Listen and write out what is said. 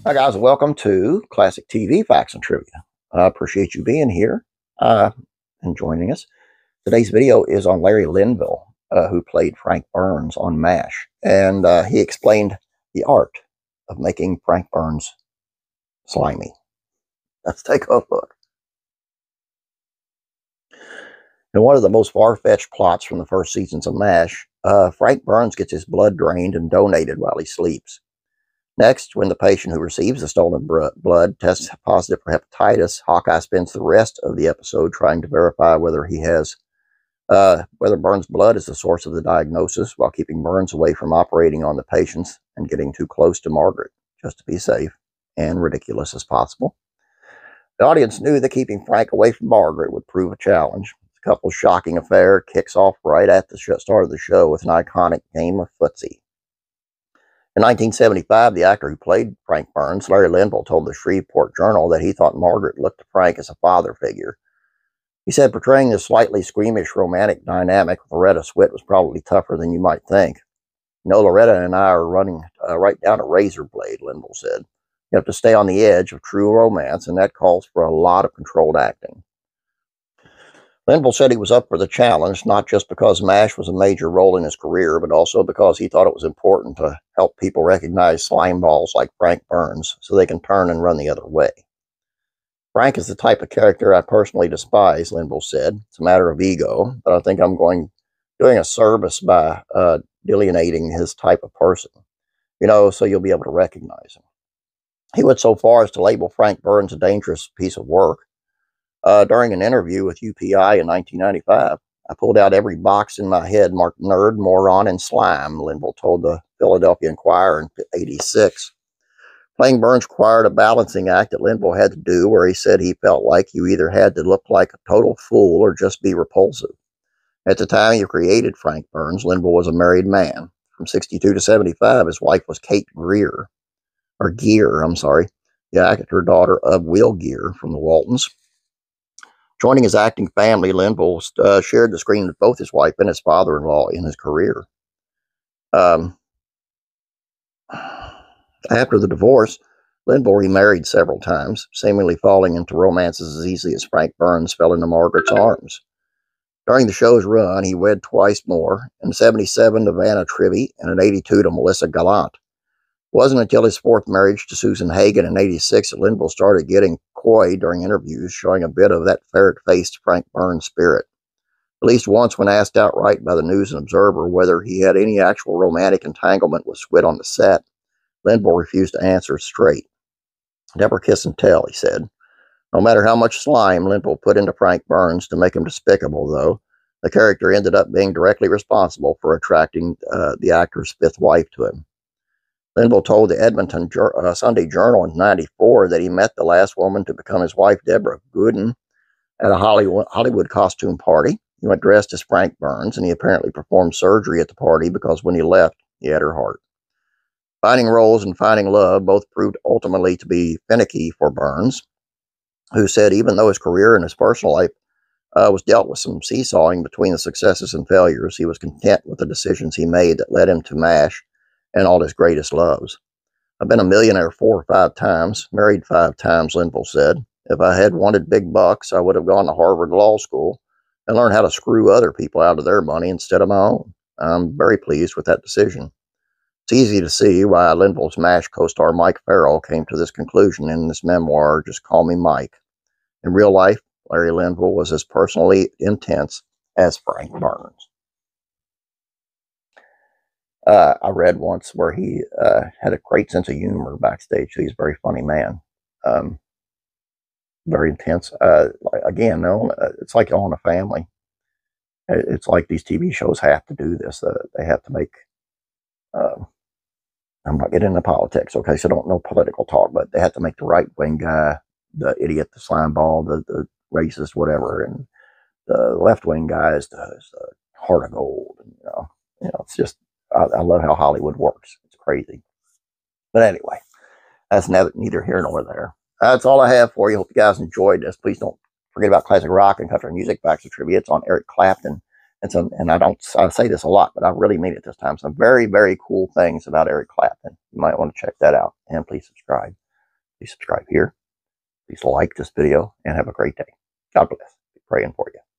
Hi guys, welcome to Classic TV Facts and Trivia. I appreciate you being here and joining us. Today's video is on Larry Linville, who played Frank Burns on MASH, and he explained the art of making Frank Burns slimy. Let's take a look. In one of the most far-fetched plots from the first seasons of MASH, Frank Burns gets his blood drained and donated while he sleeps. Next, when the patient who receives the stolen blood tests positive for hepatitis, Hawkeye spends the rest of the episode trying to verify whether whether Burns' blood is the source of the diagnosis, while keeping Burns away from operating on the patients and getting too close to Margaret, just to be safe and ridiculous as possible. The audience knew that keeping Frank away from Margaret would prove a challenge. The couple's shocking affair kicks off right at the start of the show with an iconic game of footsie. In 1975, the actor who played Frank Burns, Larry Linville, told the Shreveport Journal that he thought Margaret looked to Frank as a father figure. He said portraying this slightly squeamish romantic dynamic with Loretta Swit was probably tougher than you might think. You know, Loretta and I are running right down a razor blade, Linville said. You have to stay on the edge of true romance, and that calls for a lot of controlled acting. Linville said he was up for the challenge, not just because MASH was a major role in his career, but also because he thought it was important to help people recognize slime balls like Frank Burns so they can turn and run the other way. Frank is the type of character I personally despise, Linville said. It's a matter of ego, but I think I'm doing a service by delineating his type of person, so you'll be able to recognize him. He went so far as to label Frank Burns a dangerous piece of work. During an interview with UPI in 1995, I pulled out every box in my head marked nerd, moron, and slime, Linville told the Philadelphia Inquirer in '86. Playing Burns required a balancing act that Linville had to do, where he said he felt like you either had to look like a total fool or just be repulsive. At the time he created Frank Burns, Linville was a married man. From '62 to '75, his wife was Kate Gear, the actor daughter of Will Gear from the Waltons. Joining his acting family, Linville shared the screen with both his wife and his father-in-law in his career. After the divorce, Linville remarried several times, seemingly falling into romances as easily as Frank Burns fell into Margaret's arms. During the show's run, he wed twice more, in '77 to Vanna Trivey and in '82 to Melissa Gallant. It wasn't until his fourth marriage to Susan Hagen in '86 that Linville started getting coy during interviews, showing a bit of that ferret-faced Frank Burns spirit. At least once, when asked outright by the News and Observer whether he had any actual romantic entanglement with Swit on the set, Linville refused to answer straight. Never kiss and tell, he said. No matter how much slime Linville put into Frank Burns to make him despicable, though, the character ended up being directly responsible for attracting the actor's fifth wife to him. Linville told the Edmonton Sunday Journal in '94 that he met the last woman to become his wife, Deborah Gooden, at a Hollywood costume party. He went dressed as Frank Burns, and he apparently performed surgery at the party because when he left, he had her heart. Finding roles and finding love both proved ultimately to be finicky for Burns, who said even though his career and his personal life was dealt with some seesawing between the successes and failures, he was content with the decisions he made that led him to MASH and all his greatest loves. I've been a millionaire 4 or 5 times, married 5 times, Linville said. If I had wanted big bucks, I would have gone to Harvard Law School and learned how to screw other people out of their money instead of my own. I'm very pleased with that decision. It's easy to see why Linville's MASH co-star Mike Farrell came to this conclusion in this memoir, Just Call Me Mike. In real life, Larry Linville was as personally intense as Frank Burns. I read once where he had a great sense of humor backstage. He's a very funny man. Very intense. Again, it's like All in a Family. It's like these TV shows have to do this. They have to make... I'm not getting into politics, okay, so don't know political talk, but they have to make the right-wing guy the idiot, the slime ball, the racist, whatever, and the left-wing guy is the heart of gold. And, it's just... I love how Hollywood works. It's crazy. But anyway, that's neither here nor there. That's all I have for you. Hope you guys enjoyed this. Please don't forget about classic rock and country music facts and trivia. It's on Eric Clapton. And I say this a lot, but I really mean it this time. Some very, very cool things about Eric Clapton. You might want to check that out. And please subscribe. Please subscribe here. Please like this video and have a great day. God bless. Be praying for you.